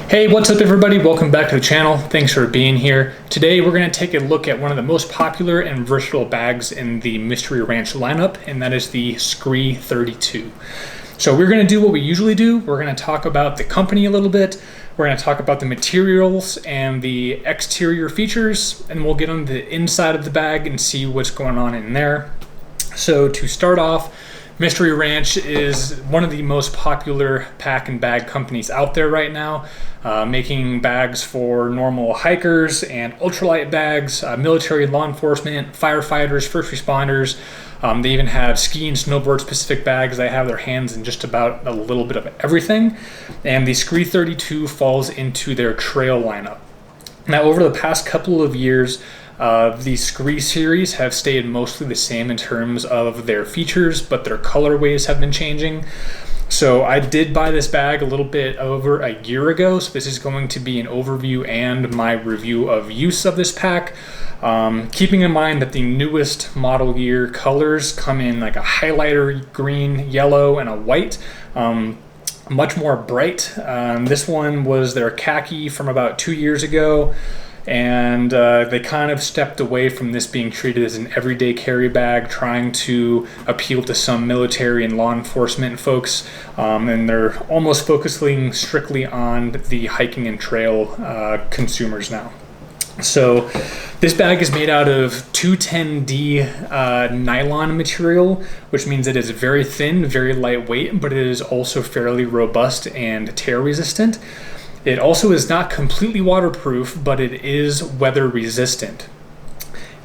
Hey, what's up everybody? Welcome back to the channel. Thanks for being here. Today we're going to take a look at one of the most popular and versatile bags in the Mystery Ranch lineup, and that is the Scree 32. So we're going to do what we usually do. We're going to talk about the company a little bit. We're going to talk about the materials and the exterior features, and we'll get on the inside of the bag and see what's going on in there. So to start off, Mystery Ranch is one of the most popular pack and bag companies out there right now, making bags for normal hikers and ultralight bags, military, law enforcement, firefighters, first responders. They even have ski and snowboard specific bags. They have their hands in just about a little bit of everything. And the Scree 32 falls into their trail lineup. Now, over the past couple of years, the Scree series have stayed mostly the same in terms of their features, but their colorways have been changing. So I did buy this bag a little bit over a year ago, so this is going to be an overview and my review of use of this pack. Keeping in mind that the newest model year colors come in like a highlighter green, yellow, and a white. Much more bright. This one was their khaki from about 2 years ago, and they kind of stepped away from this being treated as an everyday carry bag, trying to appeal to some military and law enforcement folks, and they're almost focusing strictly on the hiking and trail consumers now. So this bag is made out of 210D nylon material, which means it is very thin, very lightweight, but it is also fairly robust and tear resistant. It also is not completely waterproof, but it is weather resistant.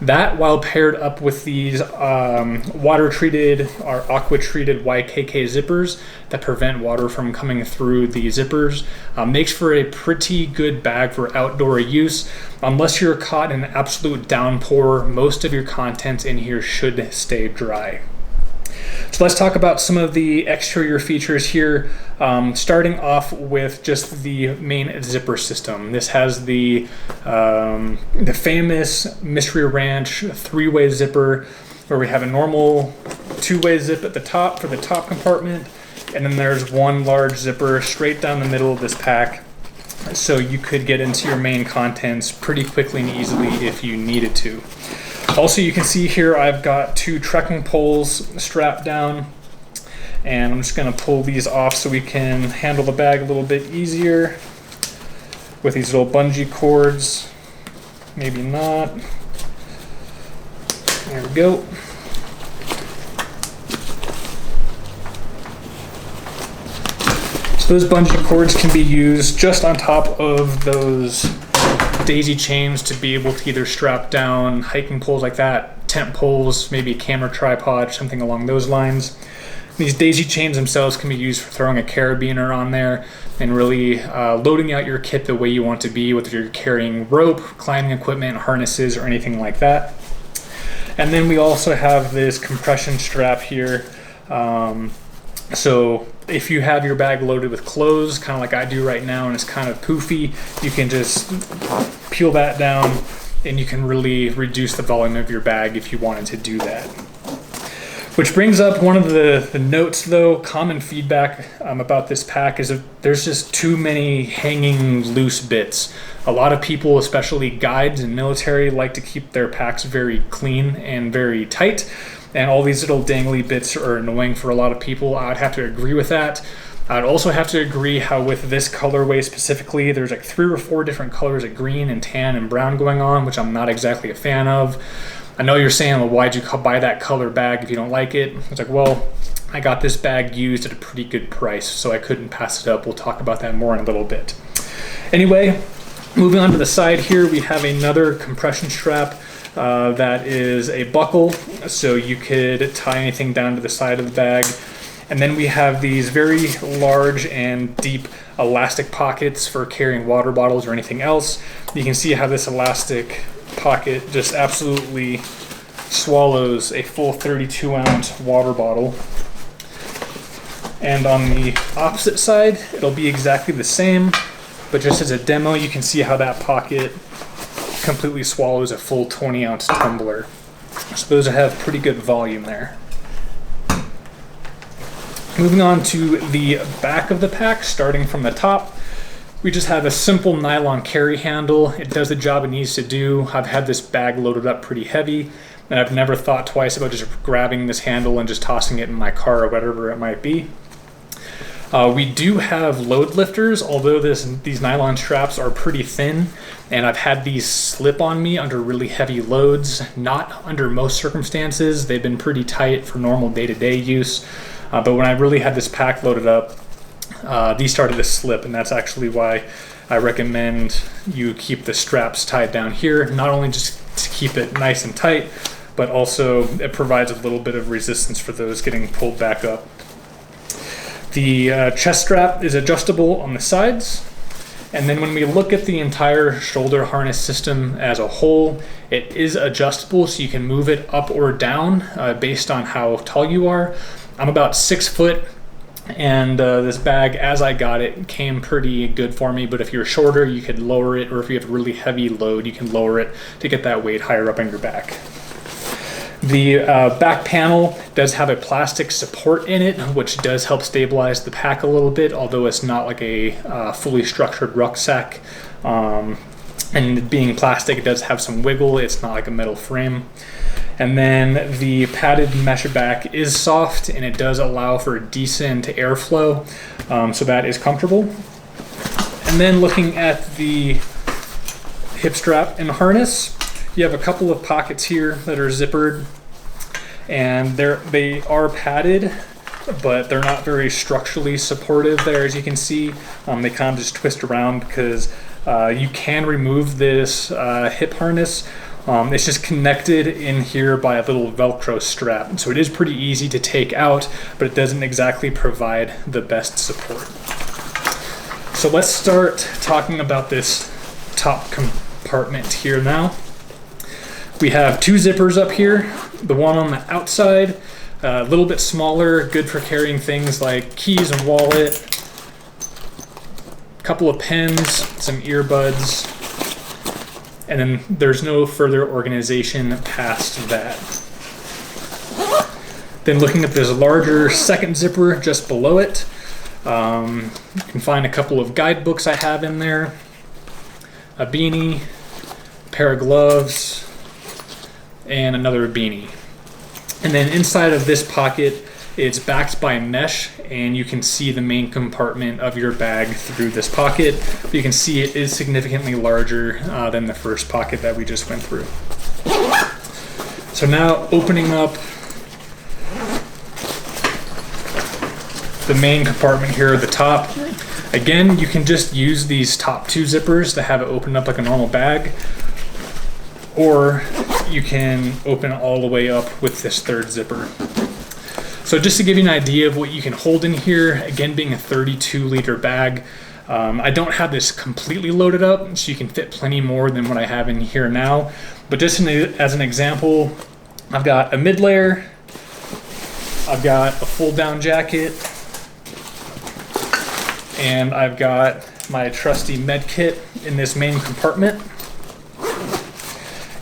That, while paired up with these water-treated or aqua-treated YKK zippers that prevent water from coming through the zippers, makes for a pretty good bag for outdoor use. Unless you're caught in an absolute downpour, most of your contents in here should stay dry. So let's talk about some of the exterior features here, starting off with just the main zipper system. This has the famous Mystery Ranch three-way zipper, where we have a normal two-way zip at the top for the top compartment, and then there's one large zipper straight down the middle of this pack, so you could get into your main contents pretty quickly and easily if you needed to. Also, you can see here I've got two trekking poles strapped down, and I'm just going to pull these off so we can handle the bag a little bit easier with these little bungee cords. Maybe not. There we go. So those bungee cords can be used just on top of those daisy chains to be able to either strap down hiking poles like that, tent poles, maybe a camera tripod, something along those lines. These daisy chains themselves can be used for throwing a carabiner on there and really loading out your kit the way you want to be, whether you're carrying rope, climbing equipment, harnesses, or anything like that. And then we also have this compression strap here. So if you have your bag loaded with clothes, kind of like I do right now, and it's kind of poofy, you can just peel that down and you can really reduce the volume of your bag if you wanted to do that. Which brings up one of the notes though. Common feedback about this pack is that there's just too many hanging loose bits. A lot of people, especially guides and military, like to keep their packs very clean and very tight. And all these little dangly bits are annoying for a lot of people. I'd have to agree with that. I'd also have to agree how with this colorway specifically, there's like 3 or 4 different colors of green and tan and brown going on, which I'm not exactly a fan of. I know you're saying, well, why'd you buy that color bag if you don't like it? It's like, well, I got this bag used at a pretty good price, so I couldn't pass it up. We'll talk about that more in a little bit. Anyway, moving on to the side here, we have another compression strap. That is a buckle, so you could tie anything down to the side of the bag. And then we have these very large and deep elastic pockets for carrying water bottles or anything else. You can see how this elastic pocket just absolutely swallows a full 32-ounce water bottle. And on the opposite side, it'll be exactly the same, but just as a demo, you can see how that pocket completely swallows a full 20-ounce tumbler. So those have pretty good volume there. Moving on to the back of the pack, starting from the top, We just have a simple nylon carry handle. It does the job it needs to do. I've had this bag loaded up pretty heavy, and I've never thought twice about just grabbing this handle and just tossing it in my car or whatever it might be. We do have load lifters, although these nylon straps are pretty thin, and I've had these slip on me under really heavy loads. Not under most circumstances. They've been pretty tight for normal day-to-day use, but when I really had this pack loaded up, these started to slip, and that's actually why I recommend you keep the straps tied down here, not only just to keep it nice and tight, but also it provides a little bit of resistance for those getting pulled back up. The chest strap is adjustable on the sides, and then when we look at the entire shoulder harness system as a whole, it is adjustable, so you can move it up or down based on how tall you are. I'm about 6 foot, and this bag, as I got it, came pretty good for me, but if you're shorter, you could lower it, or if you have a really heavy load, you can lower it to get that weight higher up on your back. The back panel does have a plastic support in it, which does help stabilize the pack a little bit, although it's not like a fully structured rucksack. And being plastic, it does have some wiggle. It's not like a metal frame. And then the padded mesh back is soft, and it does allow for decent airflow, so that is comfortable. And then looking at the hip strap and harness, you have a couple of pockets here that are zippered, and they are padded, but they're not very structurally supportive there, as you can see. They kind of just twist around because you can remove this hip harness. It's just connected in here by a little Velcro strap, so it is pretty easy to take out, but it doesn't exactly provide the best support. So let's start talking about this top compartment here now. We have 2 zippers up here. The one on the outside, a little bit smaller, good for carrying things like keys and wallet, a couple of pens, some earbuds, and then there's no further organization past that. Then looking at this larger second zipper just below it, you can find a couple of guidebooks I have in there, a beanie, a pair of gloves, and another beanie. And then inside of this pocket, it's backed by mesh, and you can see the main compartment of your bag through this pocket. But you can see it is significantly larger than the first pocket that we just went through. So now opening up the main compartment here at the top. Again, you can just use these top 2 zippers to have it open up like a normal bag, or you can open all the way up with this third zipper. So just to give you an idea of what you can hold in here, again being a 32-liter bag, I don't have this completely loaded up, so you can fit plenty more than what I have in here now. But just as an example, I've got a mid-layer, I've got a full-down jacket, and I've got my trusty med kit in this main compartment.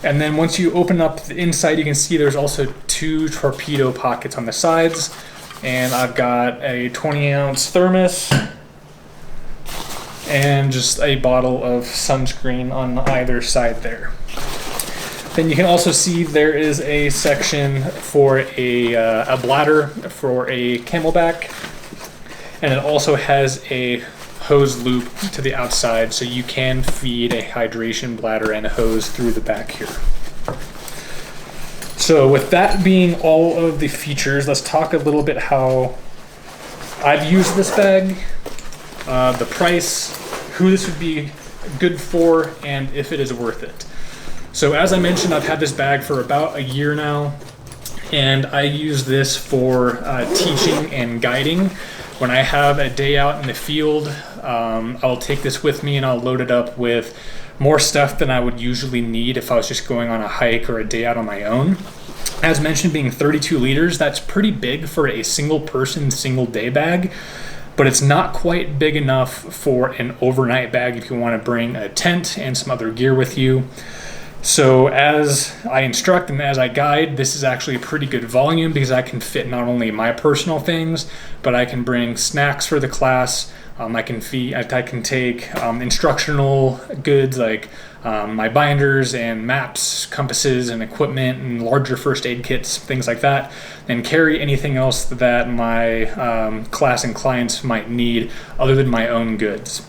And then once you open up the inside, you can see there's also 2 torpedo pockets on the sides. And I've got a 20-ounce thermos and just a bottle of sunscreen on either side there. Then you can also see there is a section for a bladder for a camelback. And it also has a hose loop to the outside, so you can feed a hydration bladder and a hose through the back here. So with that being all of the features, let's talk a little bit how I've used this bag, the price, who this would be good for, and if it is worth it. So as I mentioned, I've had this bag for about a year now, and I use this for teaching and guiding. When I have a day out in the field, I'll take this with me and I'll load it up with more stuff than I would usually need if I was just going on a hike or a day out on my own. As mentioned, being 32 liters, that's pretty big for a single person, single day bag, but it's not quite big enough for an overnight bag if you want to bring a tent and some other gear with you. So as I instruct and as I guide, this is actually a pretty good volume because I can fit not only my personal things, but I can bring snacks for the class, I can take instructional goods like my binders and maps, compasses and equipment and larger first aid kits, things like that, and carry anything else that my class and clients might need other than my own goods.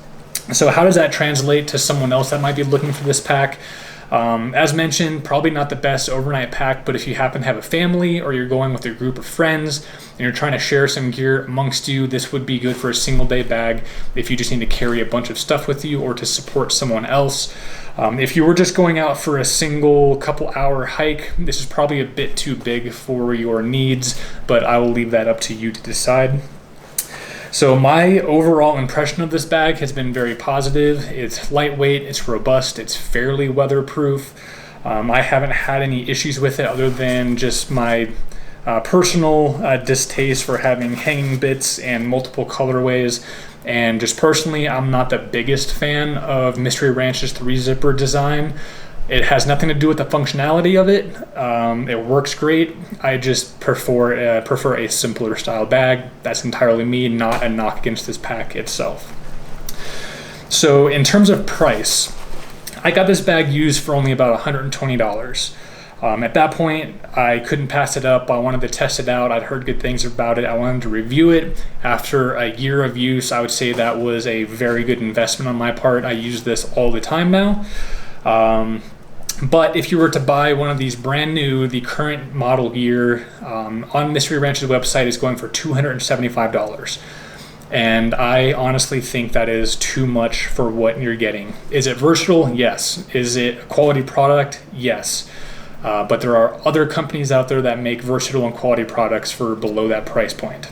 So how does that translate to someone else that might be looking for this pack? As mentioned, probably not the best overnight pack, but if you happen to have a family or you're going with a group of friends and you're trying to share some gear amongst you, this would be good for a single day bag if you just need to carry a bunch of stuff with you or to support someone else. If you were just going out for a single couple hour hike, this is probably a bit too big for your needs, but I will leave that up to you to decide. So my overall impression of this bag has been very positive. It's lightweight, it's robust, it's fairly weatherproof. I haven't had any issues with it other than just my personal distaste for having hanging bits and multiple colorways. And just personally, I'm not the biggest fan of Mystery Ranch's 3-zipper design. It has nothing to do with the functionality of it. It works great. I just prefer a simpler style bag. That's entirely me, not a knock against this pack itself. So in terms of price, I got this bag used for only about $120. At that point, I couldn't pass it up. I wanted to test it out. I'd heard good things about it. I wanted to review it. After a year of use, I would say that was a very good investment on my part. I use this all the time now. But if you were to buy one of these brand new, the current model gear on Mystery Ranch's website is going for $275. And I honestly think that is too much for what you're getting. Is it versatile? Yes. Is it a quality product? Yes. But there are other companies out there that make versatile and quality products for below that price point.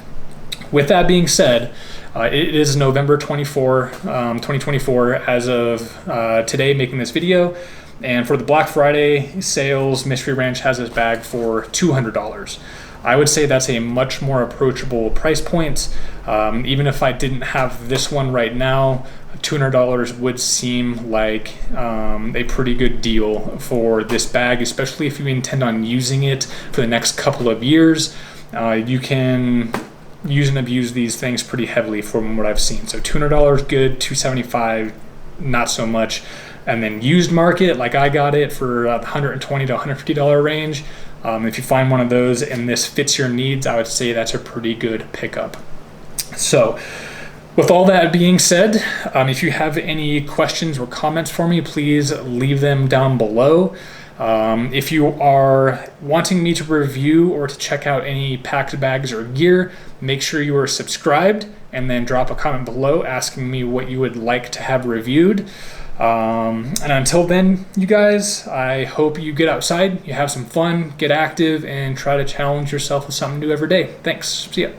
With that being said, it is November 24, 2024 as of today making this video. And for the Black Friday sales, Mystery Ranch has this bag for $200. I would say that's a much more approachable price point. Even if I didn't have this one right now, $200 would seem like a pretty good deal for this bag, especially if you intend on using it for the next couple of years. You can use and abuse these things pretty heavily from what I've seen. So $200 good, $275 not so much. And then used market, like I got it for $120 to $150 range. If you find one of those and this fits your needs, I would say that's a pretty good pickup. So with all that being said, if you have any questions or comments for me, please leave them down below. If you are wanting me to review or to check out any packed bags or gear, make sure you are subscribed and then drop a comment below asking me what you would like to have reviewed. And until then, you guys, I hope you get outside, you have some fun, get active, and try to challenge yourself with something new every day. Thanks. See ya.